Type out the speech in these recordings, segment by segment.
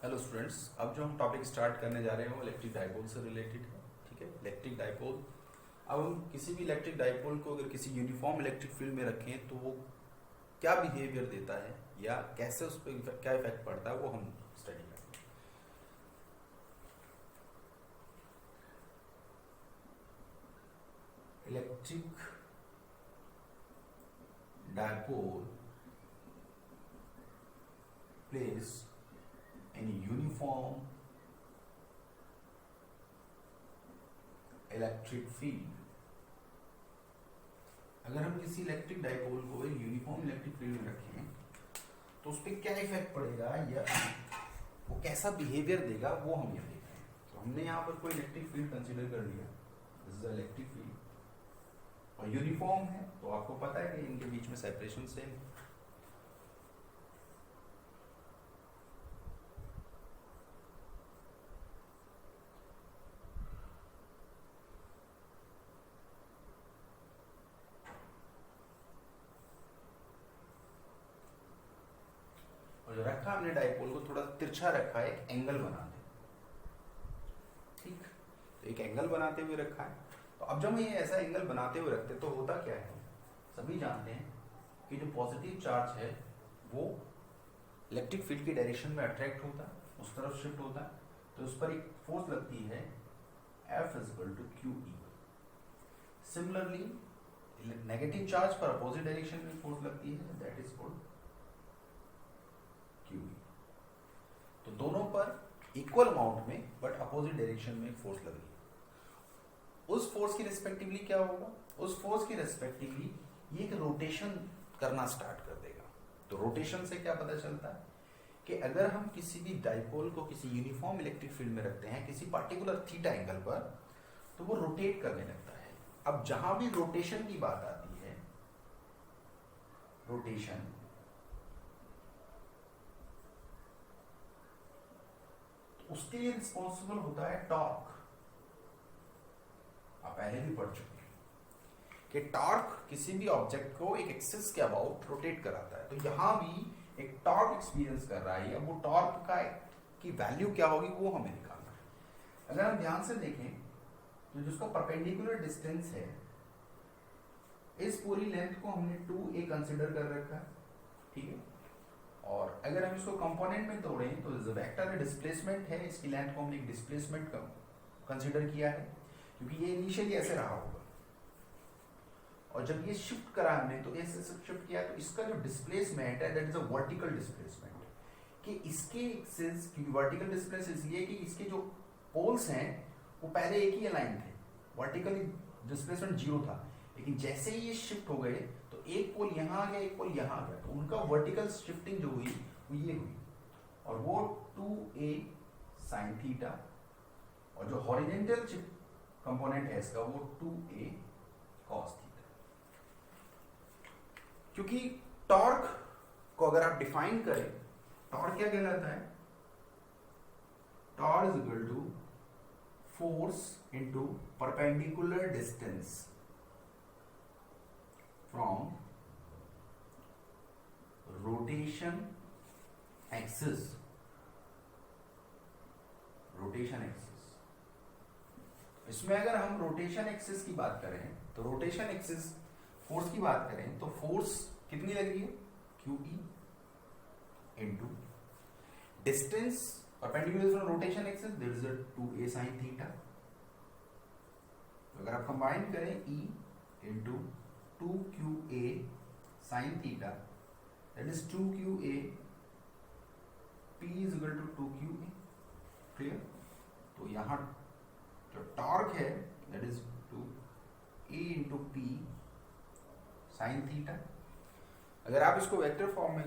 Hello students, अब जो हम टॉपिक स्टार्ट करने जा रहे हैं वो इलेक्ट्रिक डाइपोल से रिलेटेड है। ठीक है, इलेक्ट्रिक डाइपोल। अब हम किसी भी इलेक्ट्रिक डाइपोल को अगर किसी यूनिफॉर्म इलेक्ट्रिक फील्ड में रखें तो वो क्या बिहेवियर देता है या कैसे उस पर क्या इफेक्ट पड़ता है वो हम स्टडी करेंगे। Electric dipole place in uniform electric field. अगर हम किसी इलेक्ट्रिक डाइपोल को एक यूनिफॉर्म इलेक्ट्रिक फील्ड में रखें तो उस पर क्या इफेक्ट पड़ेगा या वो कैसा बिहेवियर देगा वो हम ये देख रहे हैं। तो हमने यहाँ पर कोई इलेक्ट्रिक फील्ड कंसीडर कर लिया, दिस इज इलेक्ट्रिक फील्ड और यूनिफॉर्म है, तो आपको पता है कि इनके बीच में सेपरेशन सेम। और जो रखा हमने डाइपोल को थोड़ा तिरछा रखा है, एक एंगल बना दे। ठीक, तो एक एंगल बनाते हुए रखा है। तो अब जब हम ये ऐसा एंगल बनाते हुए रखते तो होता क्या है, सभी जानते हैं कि जो पॉजिटिव चार्ज है वो इलेक्ट्रिक फील्ड की डायरेक्शन में अट्रैक्ट होता है, उस तरफ शिफ्ट होता है, तो उस पर एक फोर्स लगती है F = QE। Similarly negative charge पर अपोजिट डायरेक्शन में फोर्स लगती है, दैट इज कॉल्ड QE। तो दोनों पर इक्वल अमाउंट में बट अपोजिट डायरेक्शन में फोर्स लग रही है। उस फोर्स की रिस्पेक्टिवली क्या होगा, उस फोर्स की रिस्पेक्टिवली ये एक रोटेशन करना स्टार्ट कर देगा। तो रोटेशन से क्या पता चलता है कि अगर हम किसी भी डाइपोल को किसी यूनिफॉर्म इलेक्ट्रिक फील्ड में रखते हैं किसी पार्टिकुलर थीटा एंगल पर, तो वो रोटेट करने लगता है। अब जहां भी रोटेशन की बात आती है, रोटेशन, उसके लिए रिस्पॉन्सिबल होता है टॉर्क। आप पहले भी पढ़ चुके हैं कि टॉर्क किसी भी ऑब्जेक्ट को एक एक्सिस के अबाउट रोटेट कराता है। तो यहां भी एक टॉर्क एक्सपीरियंस कर रहा है, अब वो टॉर्क का की वैल्यू क्या होगी वो हमें निकालना है। अगर हम ध्यान से देखें तो जिसका परपेंडिकुलर डिस्टेंस है, इस पूरी लेंथ को हमने 2a कंसिडर कर रखा है। ठीक है, और अगर हम इसको कंपोनेंट में तोड़ें तो जो वेक्टर डिस्प्लेसमेंट है, इसकी लेंथ को हमने एक डिस्प्लेसमेंट कंसीडर किया है क्योंकि ये इनिशियली ऐसे रहा होगा और जब ये शिफ्ट करा हमने तो ऐसे शिफ्ट किया, तो इसका जो डिस्प्लेसमेंट है that is a vertical displacement. कि इसके एक्सिस की वर्टिकल डिस्प्लेस इसलिए कि इसके जो पोल्स हैं वो पहले एक ही अलाइन थे, वर्टिकली डिस्प्लेसमेंट 0 था, लेकिन जैसे ही ये शिफ्ट हो गए तो एक पोल यहाँ आ गया, एक पोल यहाँ आ गया, तो उनका वर्टिकल शिफ्टिंग जो हुई वो ये हुई और वो 2a sin थीटा, और जो हॉरिजेंटल कंपोनेंट है इसका वो 2a cos थीटा। क्योंकि टॉर्क को अगर आप डिफाइन करें, टॉर्क क्या कहलाता है, torque is equal to force into perpendicular distance from rotation axis, rotation axis। इसमें अगर हम रोटेशन एक्सिस की बात करें तो रोटेशन एक्सिस फोर्स की बात करें तो फोर्स कितनी लग रही है, QE into distance perpendicular from rotation axis, that is 2a sin theta. अगर आप कंबाइन करें E into 2QA sin theta, that is 2QA P is equal to 2QA। Clear? तो यहाँ जो टॉर्क है that is 2A into P sin theta। अगर आप इसको वेक्टर फॉर्म में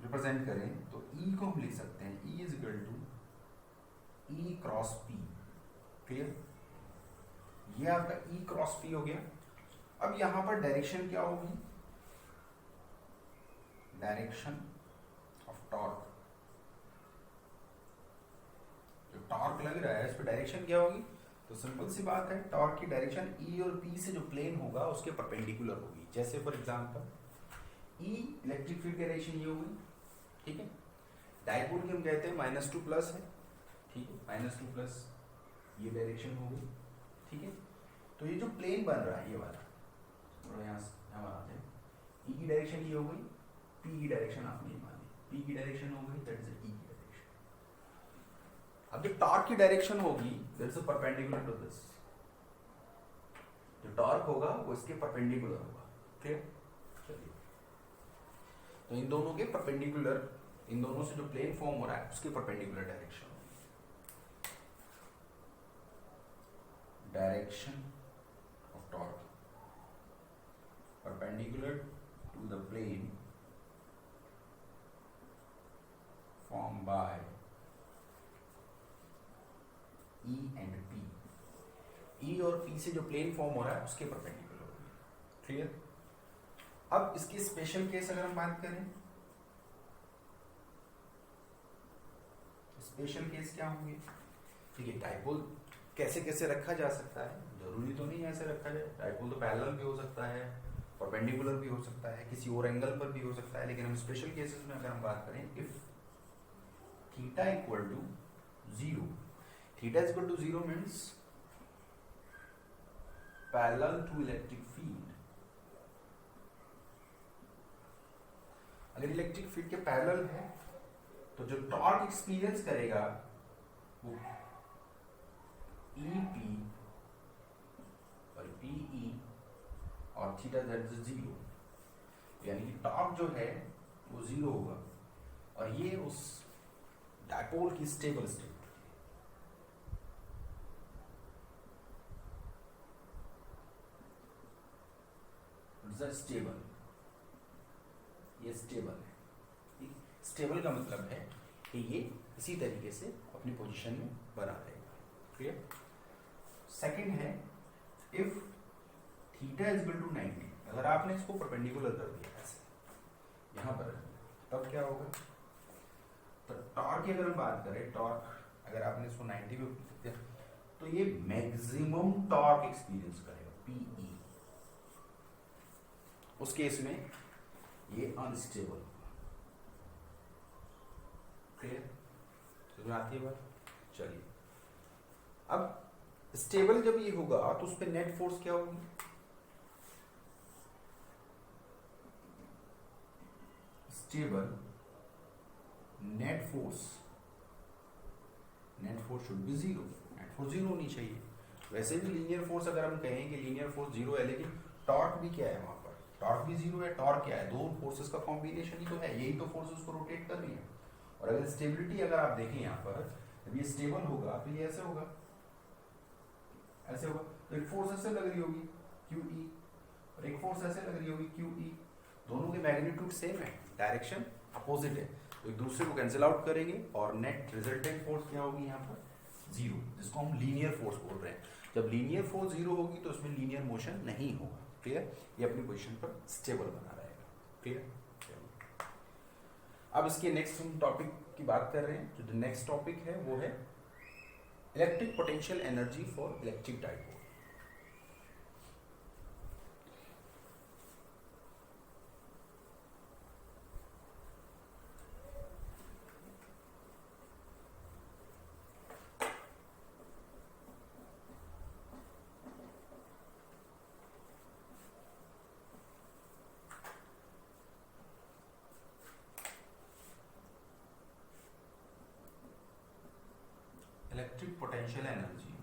रिप्रेजेंट करें तो E को हम लिख सकते हैं E is equal to E cross P। Clear? ये आपका E क्रॉस P हो गया। अब यहां पर डायरेक्शन क्या होगी, डायरेक्शन ऑफ टॉर्क, जो टॉर्क लग रहा है इस पर डायरेक्शन क्या होगी, तो सिंपल सी बात है, टॉर्क की डायरेक्शन E और P से जो प्लेन होगा उसके परपेंडिकुलर होगी। जैसे for example E electric field की डायरेक्शन ये होगी, ठीक है, डाइपोल की हम कहते हैं -2 है, ठीक है, -2 ये डायरेक्शन हो गई, ठीक है। तो ये जो प्लेन बन रहा है ये वाला, थोड़ा यहाँ आते हैं, ई की डायरेक्शन ये हो गई, पी की डायरेक्शन आपने ये मानी, पी की डायरेक्शन हो गई, दैट इज ई की डायरेक्शन। अब जो टॉर्क की डायरेक्शन होगी that is perpendicular to this, जो टॉर्क होगा वो इसके परपेंडिकुलर होगा, क्लियर। चलिए, तो इन दोनों के परपेंडिकुलर, इन दोनों से जो प्लेन फॉर्म हो रहा है उसके perpendicular direction, direction of torque perpendicular to the plane formed by E and P. E और P से जो प्लेन फॉर्म हो रहा है उसके परपेंडिकुलर होगी, क्लियर। अब इसके स्पेशल केस अगर हम बात करें, स्पेशल केस क्या होंगे, ठीक है। डाइपोल कैसे कैसे रखा जा सकता है, जरूरी तो नहीं ऐसे रखा जाए, डाइपोल तो पैरेलल भी हो सकता है, परपेंडिकुलर भी हो सकता है, किसी और एंगल पर भी हो सकता है, लेकिन हम स्पेशल केसेस में अगर हम बात करें, if theta equal to 0, theta equal to 0 means parallel to electric field. अगर इलेक्ट्रिक फील्ड के पैरेलल है तो जो टॉर्क एक्सपीरियंस करेगा वो ई पी और पी ई और थीटा दैट इज 0, यानी कि टॉर्क जो है वो 0 होगा, और ये उस डाइपोल की स्टेबल स्टेट, स्टेबल, ये स्टेबल है। स्टेबल का मतलब है कि ये इसी तरीके से अपनी पोजीशन में बना रहेगा, क्लियर। सेकंड है, if theta is equal to 90, अगर आपने इसको परपेंडिकुलर कर दिया ऐसे यहां पर, तब क्या होगा, तो टॉर्क की अगर हम बात करें, टॉर्क अगर आपने इसको 90 पे किया तो ये मैक्सिमम टॉर्क एक्सपीरियंस करेगा, पीई। उस केस में ये अनस्टेबल, क्लियर, तो आती है बात। चलिए, अब स्टेबल जब ये होगा तो उस पर नेट फोर्स क्या होगी, stable net force should be 0, net force 0 होनी चाहिए। वैसे भी लीनियर फोर्स अगर हम कहें कि लीनियर फोर्स 0 है, लेकिन टॉर्क भी क्या है वहां पर, टॉर्क भी 0 है। टॉर्क क्या है, दो फोर्सेस का कॉम्बिनेशन ही तो है, यही तो फोर्सेस को रोटेट कर रही है। और अगर स्टेबिलिटी अगर आप देखें यहाँ पर, जब ये स्टेबल होगा तो ये ऐसे होगा, ऐसे होगा, तो एक फोर्स ऐसे लग रही होगी QE और एक फोर्स ऐसे लग रही होगी QE, दोनों के मैग्नीट्यूड सेम है, डायरेक्शन अपोजिट है, तो एक दूसरे को कैंसिल आउट करेंगे और नेट रिजल्टेंट फोर्स क्या होगी यहाँ पर 0, जिसको हम लीनियर फोर्स बोल रहे हैं। जब लीनियर फोर्स 0 होगी तो उसमें लीनियर मोशन नहीं होगा, क्लियर। ये अपनी पोजीशन पर स्टेबल बना रहेगा, क्लियर। अब इसके नेक्स्ट हम टॉपिक की बात कर रहे हैं, जो नेक्स्ट टॉपिक है वो है electric potential energy for electric dipole. Electric potential energy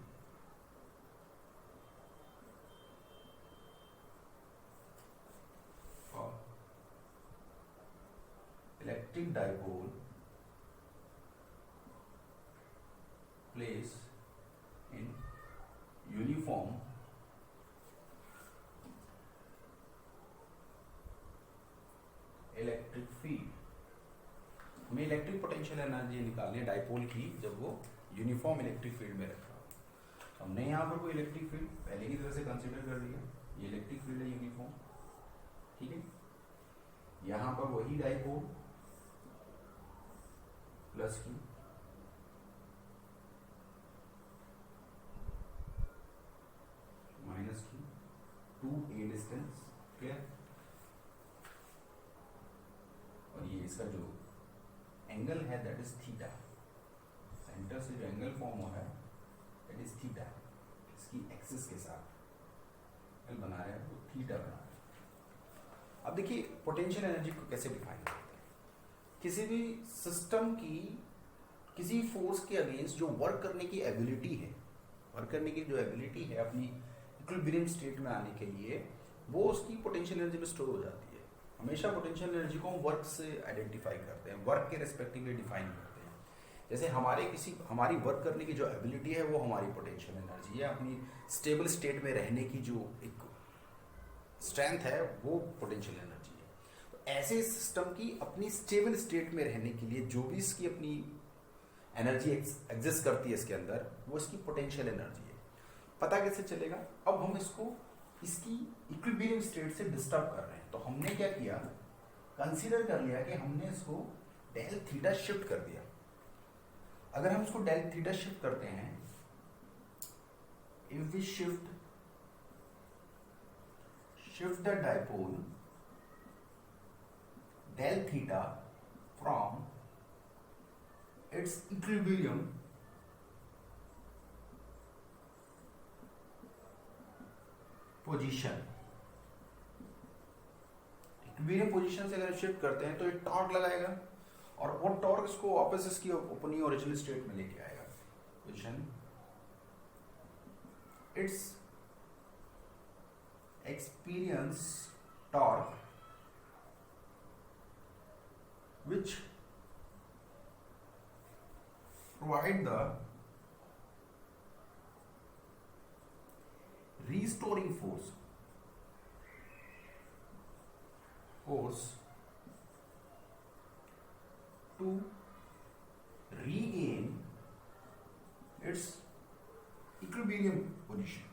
for electric dipole place in uniform electric field. हमें इलेक्ट्रिक पोटेंशियल एनर्जी निकालनी है डाइपोल की जब वो यूनिफॉर्म इलेक्ट्रिक फील्ड में रखा। हमने यहाँ पर कोई इलेक्ट्रिक फील्ड पहले की तरह से कंसीडर कर लिया, ये इलेक्ट्रिक फील्ड है यूनिफॉर्म, ठीक है। यहाँ पर वही dipole plus Q minus Q, 2a distance, clear. और ये इसका जो एंगल है दैट इज थीटा, सेंटर से जो एंगल फॉर्म हो रहा है दैट इज थीटा, इसकी एक्सिस के साथ एंगल बना रहे हैं तो थीटा बना रहे हैं। अब देखिए पोटेंशियल एनर्जी को कैसे डिफाइन करते हैं। किसी भी सिस्टम की किसी फोर्स के अगेंस्ट जो वर्क करने की एबिलिटी है, वर्क करने की जो एबिलिटी है अपनी इक्विलिब्रियम स्टेट में आने के लिए, वो उसकी पोटेंशियल एनर्जी में स्टोर हो जाती है। हमेशा पोटेंशियल एनर्जी को हम वर्क से आइडेंटिफाई करते हैं, वर्क के रेस्पेक्टिवली डिफाइन करते हैं। जैसे हमारी वर्क करने की जो एबिलिटी है वो हमारी पोटेंशियल एनर्जी है, अपनी स्टेबल स्टेट में रहने की जो एक स्ट्रेंथ है वो पोटेंशियल एनर्जी है। तो ऐसे सिस्टम की अपनी स्टेबल स्टेट में रहने के लिए जो भी इसकी अपनी एनर्जी एग्जिस्ट करती है इसके अंदर, वो इसकी पोटेंशियल एनर्जी है। पता कैसे चलेगा? अब हम इसको इसकी इक्विलिब्रियम स्टेट से डिस्टर्ब कर रहे हैं, तो हमने क्या किया, कंसीडर कर लिया कि हमने इसको डेल थीटा शिफ्ट कर दिया। अगर हम इसको डेल थीटा शिफ्ट करते हैं, if we shift the dipole del theta from its equilibrium position, equilibrium position से अगर शिफ्ट करते हैं तो ये टॉर्क लगाएगा और वो टॉर्क इसको वापस इसकी अपनी ओरिजिनल स्टेट में लेके आएगा। Position it's experience torque which provide the restoring force to regain its equilibrium position.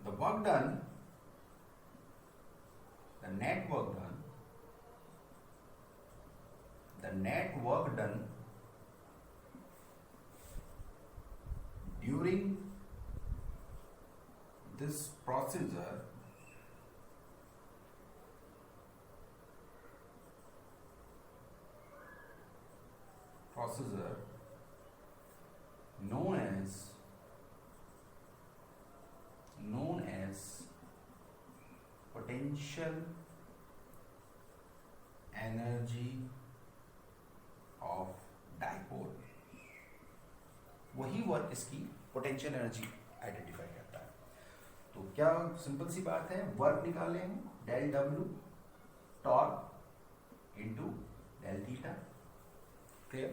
The work done, the net work done during this procedure known as potential energy of dipole, वही work इसकी potential energy identify करता है। तो क्या simple सी बात है, work निकाले हम del W torque into del theta. Clear?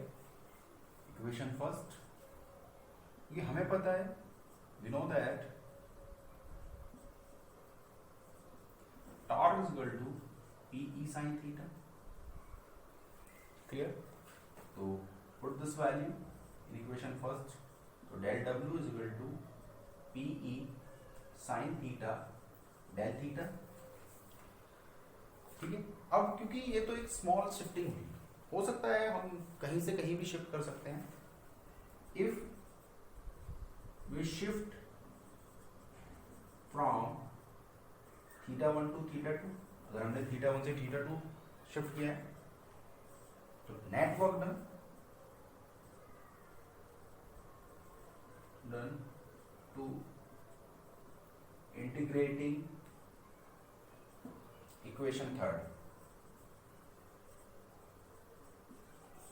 Equation first, ये हमें पता है, we know that torque is equal to pE sine theta. Clear? तो put this value in equation first, तो del W is equal to pE sine theta del theta. ठीक है? अब क्योंकि ये तो एक स्मॉल शिफ्टिंग हुई, हो सकता है हम कहीं से कहीं भी शिफ्ट कर सकते हैं। If we shift from theta 1 to theta 2, अगर हमने थीटा 1 से थीटा 2 शिफ्ट किया है तो net work done to integrating equation third.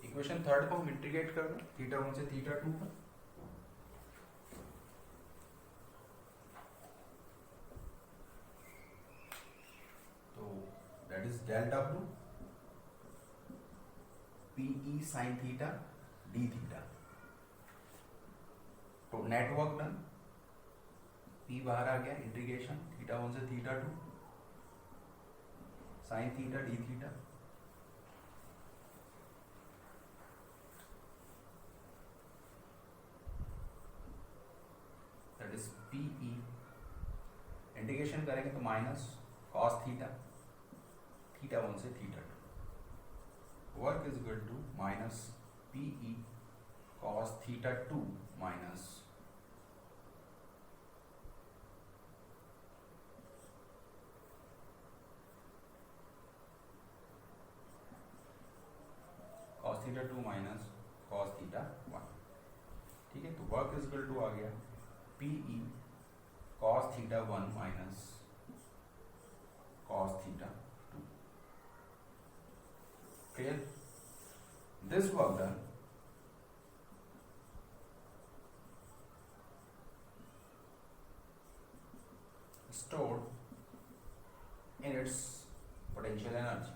Equation third को हम इंटीग्रेट कर दें थीटा 1 से थीटा 2 पर, तो that is del W PE sine theta D theta. तो नेटवर्क डन, पी बाहर आ गया, इंटीग्रेशन थीटा 1 से theta 2 sine theta D theta. That is PE, integration करेंगे तो माइनस कॉस थीटा 1 से theta 2, work is equal to minus PE cos theta 2 minus P E cos theta 1 minus cos theta 2. Clear? This work done stored in its potential energy.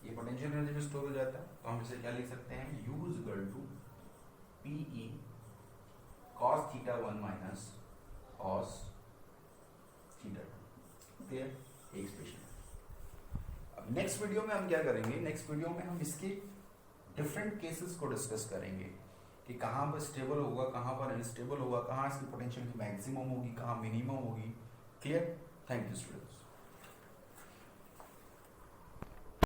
ये potential energy में store हो जाता है, तो हम इसे क्या लिख सकते हैं, U is equal to P E cos theta 1 minus cos theta 2. Clear? एक एक्सप्रेशन। अब नेक्स्ट वीडियो में हम क्या करेंगे, नेक्स्ट वीडियो में हम इसके डिफरेंट केसेस को डिस्कस करेंगे कि कहाँ पर स्टेबल होगा, कहाँ पर अनस्टेबल होगा, कहाँ इसकी पोटेंशियल की मैक्सिमम होगी, कहाँ मिनिमम होगी। क्लियर? Thank you students.